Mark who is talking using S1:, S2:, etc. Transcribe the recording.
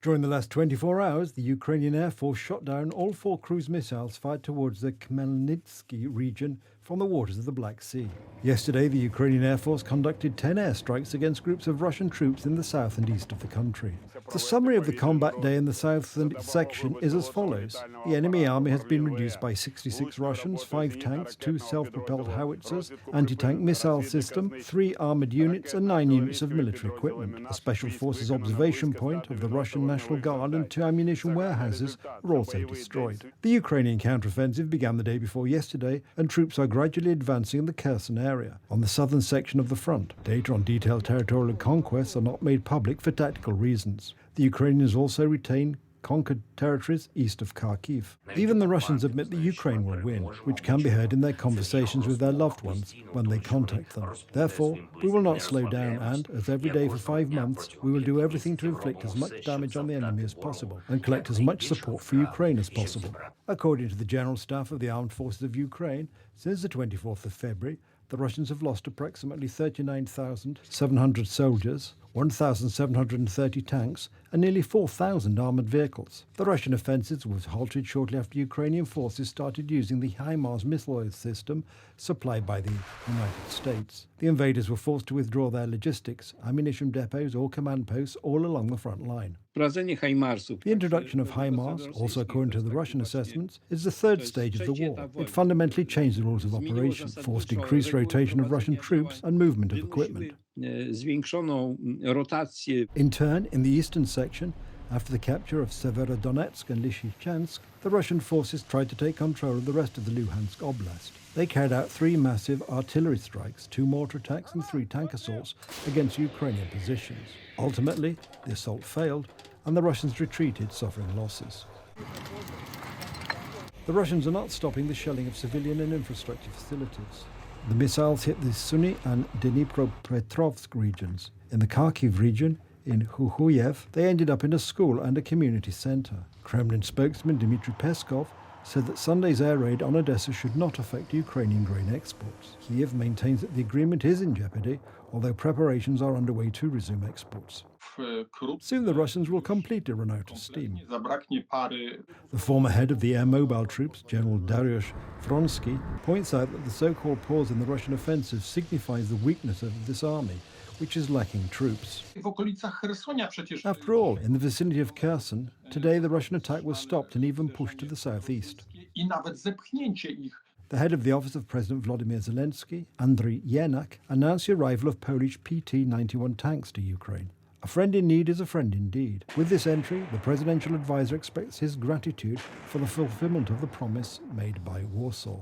S1: During the last 24 hours, the Ukrainian Air Force shot down all 4 cruise missiles fired towards the Khmelnytsky region from the waters of the Black Sea. Yesterday, the Ukrainian Air Force conducted 10 airstrikes against groups of Russian troops in the south and east of the country. The summary of the combat day in the southern section is as follows. The enemy army has been reduced by 66 Russians, 5 tanks, 2 self-propelled howitzers, anti-tank missile system, 3 armoured units and 9 units of military equipment. A special forces observation point of the Russian National Guard and 2 ammunition warehouses were also destroyed. The Ukrainian counteroffensive began the day before yesterday, and troops are gradually advancing in the Kherson area, on the southern section of the front. Data on detailed territorial conquests are not made public for tactical reasons. The Ukrainians also retain conquered territories east of Kharkiv. Even the Russians admit that Ukraine will win, which can be heard in their conversations with their loved ones when they contact them. Therefore, we will not slow down and, as every day for 5 months, we will do everything to inflict as much damage on the enemy as possible and collect as much support for Ukraine as possible. According to the General Staff of the Armed Forces of Ukraine, since the 24th of February, the Russians have lost approximately 39,700 soldiers, 1,730 tanks, and nearly 4,000 armoured vehicles. The Russian offensive was halted shortly after Ukrainian forces started using the HIMARS missile system supplied by the United States. The invaders were forced to withdraw their logistics, ammunition depots or command posts all along the front line. The introduction of HIMARS, also according to the Russian assessments, is the third stage of the war. It fundamentally changed the rules of operation, forced increased rotation of Russian troops and movement of equipment. In turn, in the eastern section, after the capture of Severodonetsk and Lysychansk, the Russian forces tried to take control of the rest of the Luhansk Oblast. They carried out 3 massive artillery strikes, 2 mortar attacks and 3 tank assaults against Ukrainian positions. Ultimately, the assault failed and the Russians retreated, suffering losses. The Russians are not stopping the shelling of civilian and infrastructure facilities. The missiles hit the Sumy and Dnipropetrovsk regions. In the Kharkiv region, in Huhuyev, they ended up in a school and a community centre. Kremlin spokesman Dmitry Peskov said that Sunday's air raid on Odessa should not affect Ukrainian grain exports. Kiev maintains that the agreement is in jeopardy, although preparations are underway to resume exports. Soon the Russians will completely run out of steam. The former head of the air mobile troops, General Dariusz Vronsky, points out that the so-called pause in the Russian offensive signifies the weakness of this army, which is lacking troops. After all, in the vicinity of Kherson, today the Russian attack was stopped and even pushed to the southeast. The head of the office of President Volodymyr Zelensky, Andriy Yermak, announced the arrival of Polish PT-91 tanks to Ukraine. A friend in need is a friend indeed. With this entry, the presidential advisor expects his gratitude for the fulfillment of the promise made by Warsaw.